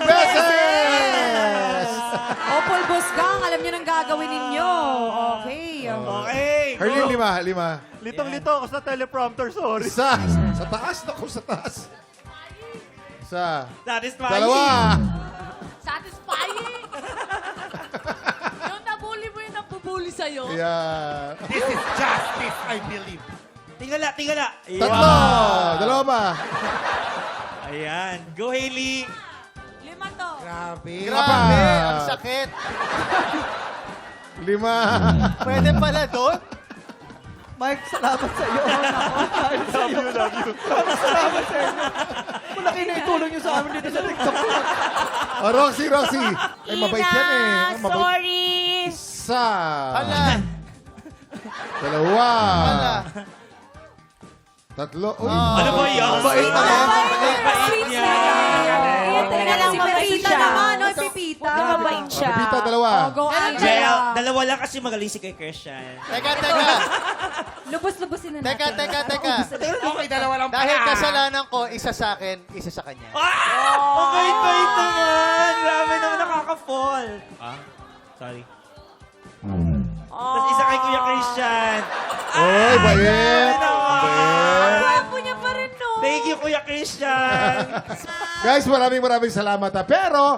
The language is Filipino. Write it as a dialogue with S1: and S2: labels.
S1: beses!
S2: O, pulbos gang, alam niyo nang gagawin ninyo. Okay.
S3: Okay.
S1: Herlin, lima.
S3: Litong-lito ako sa teleprompter, sorry.
S1: Isa. Sa taas. Naku, sa taas. Isa.
S3: Satisfying.
S1: Dalawa.
S4: Satisfying! Yung nabuli mo yung nabubuli sa'yo.
S1: Yeah.
S5: This is justice, I believe.
S3: Tingala.
S1: Tatlo. Dalawa pa.
S3: Ayan. Go, Hailey.
S4: 5 to.
S5: Grabe.
S1: Grabe,
S5: ang sakit.
S1: 5.
S5: Pwede pala doon?
S6: Mike, salamat sa iyo.
S3: Love you.
S6: Salamat sa inyo. Malaki na itulong niyo sa amin dito sa TikTok.
S1: Oh, Roxy. Ay, mabait yan eh. Ay, mabait.
S4: Sorry!
S1: Isa.
S5: Hala.
S1: Dalawa.
S5: Hala.
S1: Tatlo. Uy.
S3: Ano ba yan?
S1: Mabait naman.
S3: Mabait niya.
S2: Tingnan lang si Pepita naman, no? Pepita.
S4: Huwag na mabait siya.
S1: Pepita, dalawa.
S2: O, go,
S3: Well,
S2: Angela.
S3: dalawa lang kasi magaling si kay Christian.
S5: Teka.
S2: Lubos-lubusin na natin.
S5: Teka.
S6: Okay, dalawa lang
S5: Dahil kasalanan ko, isa sa akin, isa sa kanya.
S3: Ang bait-bait naman. Grabe naman nakaka-fall. Sorry. Tapos isa kay Kuya Christian.
S1: Oy, bait. Bait.
S4: Gwapo niya pa rin, no?
S3: Thank you, Kuya Christian.
S1: Guys, maraming salamat. Pero,